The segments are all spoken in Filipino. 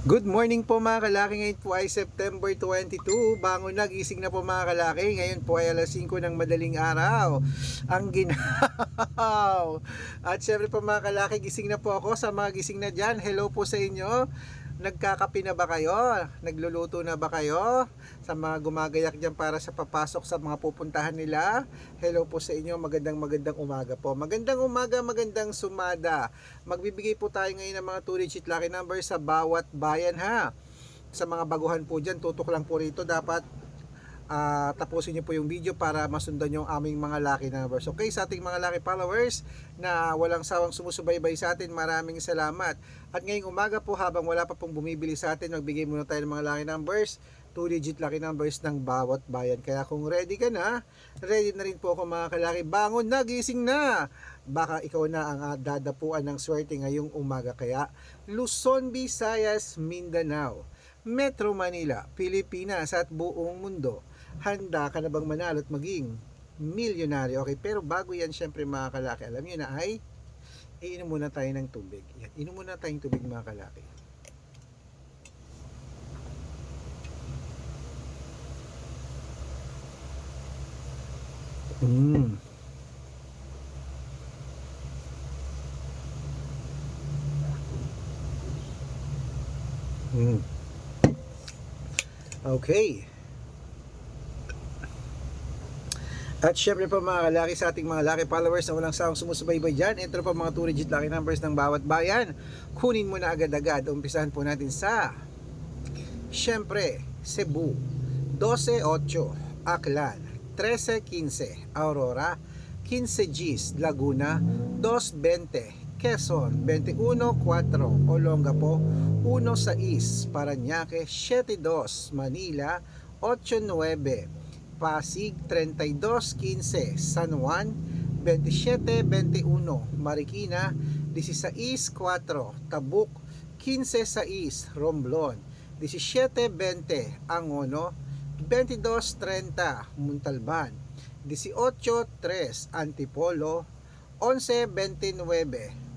Good morning po mga kalaki. Ngayon po ay September 22. Bangon na, gising na po mga kalaki. Ngayon po ay alas 5 ng madaling araw. Ang ginaw. At syempre po mga kalaki, gising na po ako. Sa mga gising na dyan, hello po sa inyo. Nagkakape na ba kayo? Nagluluto na ba kayo? Sa mga gumagayak dyan para sa papasok sa mga pupuntahan nila, hello po sa inyo. Magandang umaga po. Magandang umaga, magandang sumada. Magbibigay po tayo ngayon ng mga 2-digit lucky number sa bawat bayan ha. Sa mga baguhan po dyan, tutok lang po rito. Dapat tapusin nyo po yung video para masundan yung aming mga lucky numbers. Okay, sa ating mga lucky followers na walang sawang sumusubaybay sa atin, maraming salamat. At ngayong umaga po, habang wala pa pong bumibili sa atin, magbigay muna tayo ng mga lucky numbers, 2-digit lucky numbers ng bawat bayan. Kaya kung ready ka na, ready na rin po ako mga kalaki. Bangon na, gising na! Baka ikaw na ang dadapuan ng swerte ngayong umaga. Kaya Luzon, Visayas, Mindanao, Metro Manila, Pilipinas at buong mundo, handa ka na bang manalo at maging milyonaryo? Okay, pero bago yan, syempre mga kalaki, alam nyo na ay iinom muna tayo ng tubig. Yan, inom muna tayong tubig mga kalaki. Mm. Mm. Okay. At syempre po mga kalaki, sa ating mga lucky followers na walang sawang sumusubaybay dyan, ito po mga 2-digit lucky numbers ng bawat bayan. Kunin mo na agad-agad. Umpisahan po natin sa syempre Cebu 12-8, Aklan 13-15, Aurora 15 Gs, Laguna 2-20, Quezon 21-4, Olongapo 1-6, Parañaque 7-2, Manila 8-9, Pasig 32-15, San Juan 27-21, Marikina 16-4, Tabuk 15-6, Romblon 17-20, Angono 22-30, Montalban 18-3, Antipolo 11-29,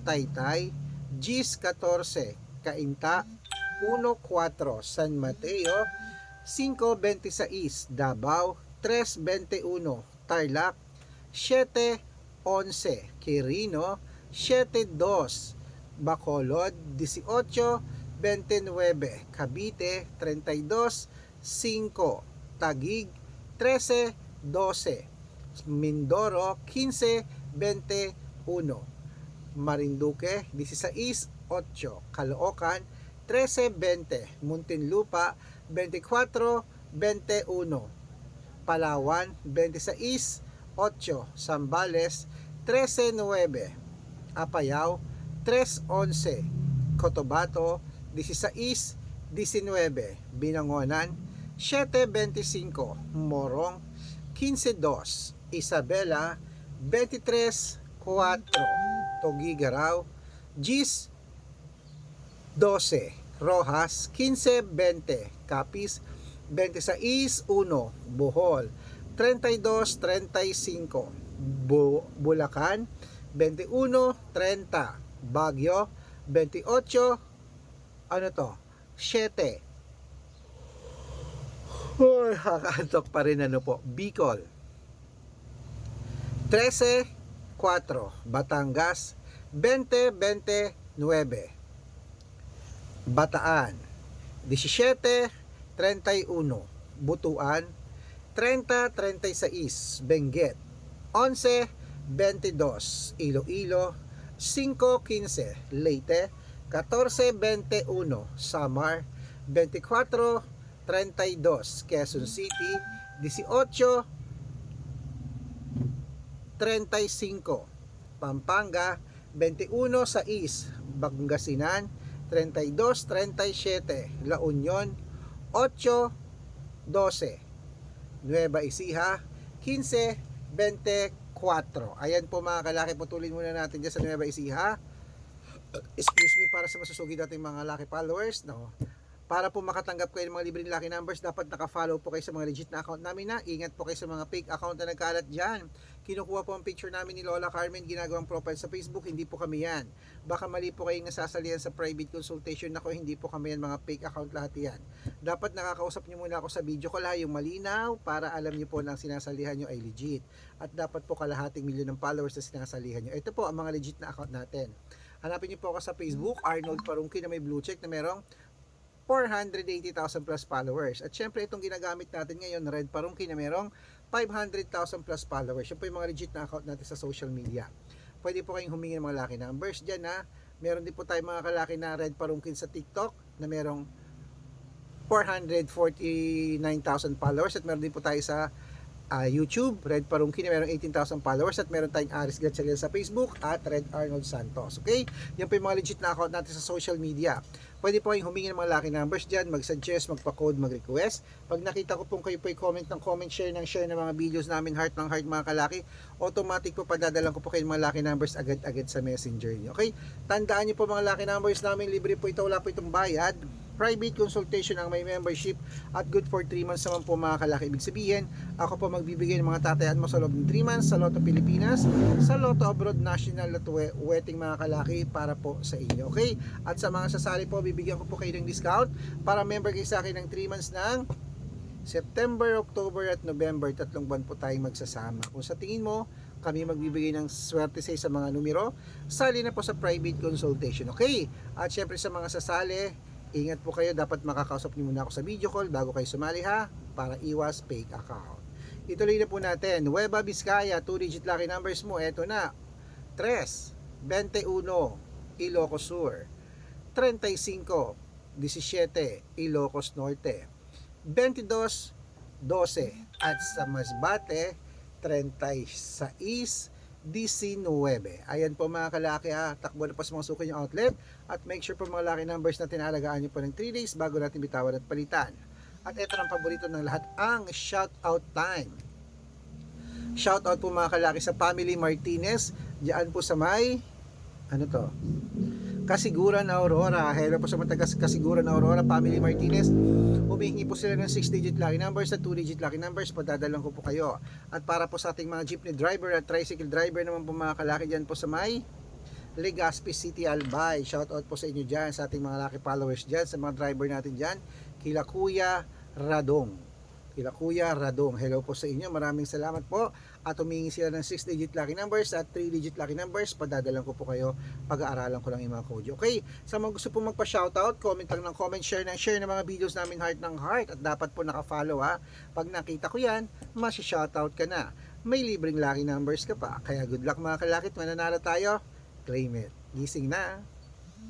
Taytay 10-14, Cainta 1-4, San Mateo 5-26, Davao 3-21, Tarlac 7-11, Quirino 7-2, Bacolod 18-29, Cavite 32-5, Taguig 13-12, Mindoro 15-21, Marinduque 16-8, Caloocan 13-20, Muntinlupa 24-21, Palawan 26-8, Zambales 13-9, Apayao 3-11, Cotabato 16-19, Binangonan 7-25, Morong 15-2, Isabela 23-4, Tugigaraw 10-12, Rojas 15-20, Capiz 26-1, Bohol 32-35, Bulacan 21-30, Baguio 28, 7. Kakaantok pa rin Bicol 13-4, Batangas 20-29, Bataan 17-31, Butuan 30-36, Benguet 11-22, Iloilo 5-15, Leyte 14-21, Samar 24-32, Quezon City 18-35, Pampanga 21-6, Pangasinan 32-37, La Union 8-12, Nueva Ecija 15-24. Ayan po mga kalaki, putulin muna natin dyan sa Nueva Ecija. Excuse me para sa masusugid natin mga lucky followers, no? Para po makatanggap kayo ng mga libreng lucky numbers, dapat naka-follow po kayo sa mga legit na account namin na. Ingat po kayo sa mga fake account na nagkalat dyan. Kinukuha po ang picture namin ni Lola Carmen, ginagawang profile sa Facebook, hindi po kami yan. Baka mali po kayong nasasalihan sa private consultation. Ako, hindi po kami yan, mga fake account lahat yan. Dapat nakakausap nyo muna ako sa video call ha, yung malinaw, para alam nyo po na ang sinasalihan nyo ay legit. At dapat po kalahating milyon ng followers na sinasalihan nyo. Ito po ang mga legit na account natin. Hanapin nyo po ako sa Facebook, Arnold Parungki na may blue check na merong 480,000 plus followers. At syempre itong ginagamit natin ngayon, Red Parungki na merong 500,000 plus followers. Yun po yung mga legit na account natin sa social media. Pwede po kayong humingi ng mga lucky numbers dyan ha. Meron din po tayo mga kalaki na Red Parungkin sa TikTok na merong 449,000 followers. At meron din po tayo sa YouTube, Red Parungki na meron 18,000 followers. At meron tayong Aris Gatchalian sa Facebook at Red Arnold Santos. Okay? Yan po yung mga legit na account natin sa social media. Pwede po kayong humingi ng mga lucky numbers dyan, mag-suggest, magpa-code, mag-request. Pag nakita ko pong kayo po comment ng comment, share ng mga videos namin, heart ng heart mga kalaki, automatic po padadalan ko po kayo ng mga lucky numbers agad-agad sa messenger niyo. Okay? Tandaan niyo po mga lucky numbers namin, libre po ito, wala po itong bayad. Private consultation ang may membership at good for 3 months naman po mga kalaki. Ibig sabihin, ako po magbibigay ng mga tatayan mo sa loob ng 3 months sa Lotto Pilipinas, sa Lotto Abroad National Lotto Wedding mga kalaki para po sa inyo. Okay? At sa mga sasali po, bibigyan ko po kayo ng discount para member kayo sa akin ng 3 months ng September, October at November. 3 buwan po tayong magsasama. Kung sa tingin mo, kami magbibigay ng swerte sa mga numero, sali na po sa private consultation. Okay? At syempre sa mga sasali, ingat po kayo, dapat makakausap niyo muna ako sa video call bago kayo sumali ha, para iwas fake account. Ituloy na po natin. Nueva Vizcaya, 2-digit lucky numbers mo, eto na. 3, 21, Ilocos Sur. 35, 17, Ilocos Norte. 22, 12. At sa Masbate, 36, 19. Ayan po mga kalaki ha. Takbo na po sa mga suki yung outlet. At make sure po mga lucky numbers na tinalagaan nyo po ng 3 days bago natin bitawan at palitan. At ito ang paborito ng lahat, ang shoutout time. Shoutout po mga kalaki sa Family Martinez. Diyan po sa may, ano to? Kasiguran Aurora. Hello po sa mga taga Kasiguran Aurora, Family Martinez. Humihingi po sila ng 6-digit lucky numbers at 2-digit lucky numbers. Padadalang ko po kayo. At para po sa ating mga jeepney driver at tricycle driver naman po mga kalaki dyan po sa may Legazpi City, Albay. Shoutout po sa inyo dyan, sa ating mga lucky followers dyan, sa mga driver natin dyan. Kila Kuya Radong. Hello po sa inyo. Maraming salamat po. At humingi sila ng 6-digit lucky numbers at 3-digit lucky numbers. Padadalang ko po kayo. Pag-aaralan ko lang yung mga code. Okay? Sa mga gusto po magpa-shoutout, comment lang ng comment, share ng mga videos namin heart ng heart. At dapat po naka-follow ha. Pag nakita ko yan, masi-shoutout ka na. May libreng lucky numbers ka pa. Kaya good luck mga kalakit. Mananalo tayo. Claim it. Gising na.